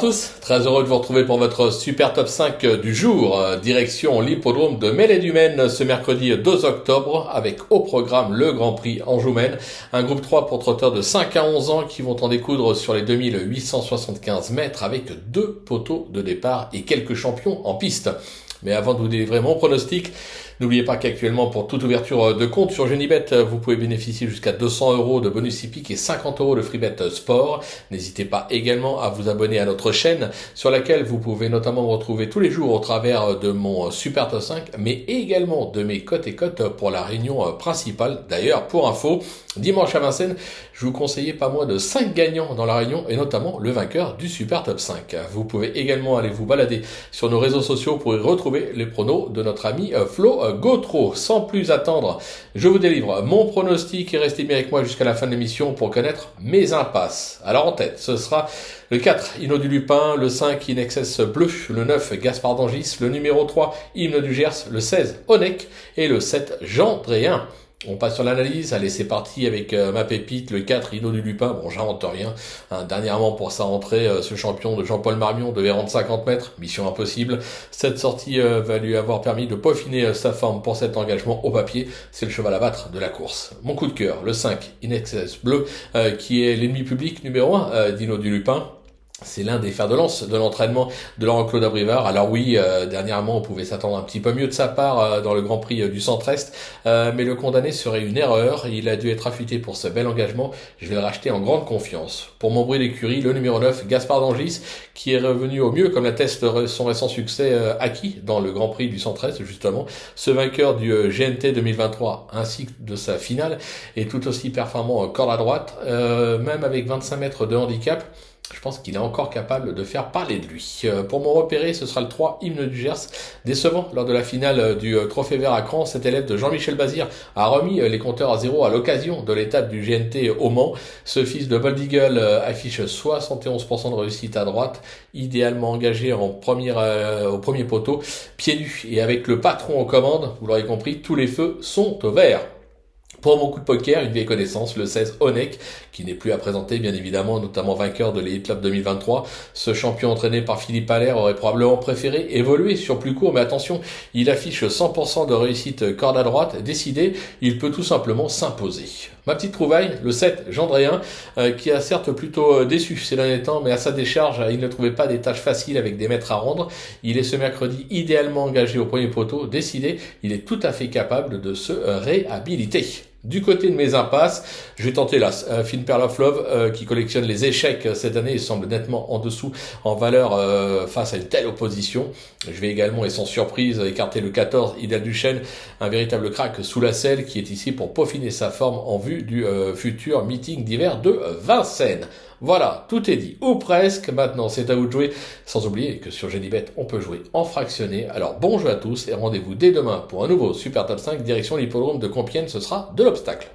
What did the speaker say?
tous, très heureux de vous retrouver pour votre super top 5 du jour, direction l'hippodrome de Mêlée-du-Maine ce mercredi 2 octobre avec au programme le Grand Prix Anjou-Maine, un groupe 3 pour trotteurs de 5 à 11 ans qui vont en découdre sur les 2875 mètres avec 2 poteaux de départ et quelques champions en piste. Mais avant de vous délivrer mon pronostic, n'oubliez pas qu'actuellement, pour toute ouverture de compte sur Genibet, vous pouvez bénéficier jusqu'à 200 € de bonus hippique et 50 € de freebet sport. N'hésitez pas également à vous abonner à notre chaîne, sur laquelle vous pouvez notamment me retrouver tous les jours au travers de mon Super Top 5, mais également de mes cotes et cotes pour la réunion principale. D'ailleurs, pour info, dimanche à Vincennes, je vous conseillais pas moins de 5 gagnants dans la réunion, et notamment le vainqueur du Super Top 5. Vous pouvez également aller vous balader sur nos réseaux sociaux pour y retrouver les pronos de notre ami Flo Gautreau. Sans plus attendre, je vous délivre mon pronostic et restez bien avec moi jusqu'à la fin de l'émission pour connaître mes impasses. Alors en tête, ce sera le 4, Hino du Lupin, le 5, Inexcess Bleu, le 9, Gaspard d'Angis, le numéro 3, Hymne du Gers, le 16, Onec et le 7, Gendréen. On passe sur l'analyse. Allez, c'est parti avec ma pépite, le 4, Hino du Lupin. Bon, j'invente rien. Dernièrement, pour sa rentrée, ce champion de Jean-Paul Marmion devait rendre 50 mètres. Mission impossible. Cette sortie va lui avoir permis de peaufiner sa forme pour cet engagement au papier. C'est le cheval à battre de la course. Mon coup de cœur, le 5, Inexcess Bleu, qui est l'ennemi public numéro 1 d'Hino du Lupin. C'est l'un des fers de lance de l'entraînement de Laurent-Claude Abrivard. Alors oui, dernièrement, on pouvait s'attendre un petit peu mieux de sa part dans le Grand Prix du Centre-Est, mais le condamné serait une erreur. Il a dû être affûté pour ce bel engagement. Je vais le racheter en grande confiance. Pour mon bruit d'écurie, le numéro 9, Gaspard d'Angis, qui est revenu au mieux, comme l'atteste son récent succès acquis dans le Grand Prix du Centre-Est, justement. Ce vainqueur du GNT 2023, ainsi que de sa finale, est tout aussi performant corde à droite, même avec 25 mètres de handicap. Je pense qu'il est encore capable de faire parler de lui. Pour mon repéré, ce sera le 3, Hymne du Gers. Décevant lors de la finale du Trophée Vert à Cran, cet élève de Jean-Michel Bazir a remis les compteurs à zéro à l'occasion de l'étape du GNT au Mans. Ce fils de Bold Eagle affiche 71% de réussite à droite, idéalement engagé au premier poteau, pieds nus et avec le patron aux commandes. Vous l'aurez compris, tous les feux sont au vert. Pour mon coup de poker, une vieille connaissance, le 16 Onec, qui n'est plus à présenter bien évidemment, notamment vainqueur de l'Elite Club 2023. Ce champion entraîné par Philippe Allaire aurait probablement préféré évoluer sur plus court, mais attention, il affiche 100% de réussite corde à droite. Décidé, il peut tout simplement s'imposer. Ma petite trouvaille, le 7 Gendréen, qui a certes plutôt déçu ces derniers temps, mais à sa décharge, il ne trouvait pas des tâches faciles avec des mètres à rendre. Il est ce mercredi idéalement engagé au premier poteau. Décidé, il est tout à fait capable de se réhabiliter. Du côté de mes impasses, je vais tenter la Fine Pearl of Love qui collectionne les échecs cette année et semble nettement en dessous en valeur face à une telle opposition. Je vais également et sans surprise écarter le 14 Idéal du Chêne, un véritable crack sous la selle qui est ici pour peaufiner sa forme en vue du futur meeting d'hiver de Vincennes. Voilà, tout est dit, ou presque. Maintenant, c'est à vous de jouer. Sans oublier que sur Genibet, on peut jouer en fractionné. Alors, bon jeu à tous et rendez-vous dès demain pour un nouveau Super Top 5 direction l'hippodrome de Compiègne. Ce sera de l'obstacle.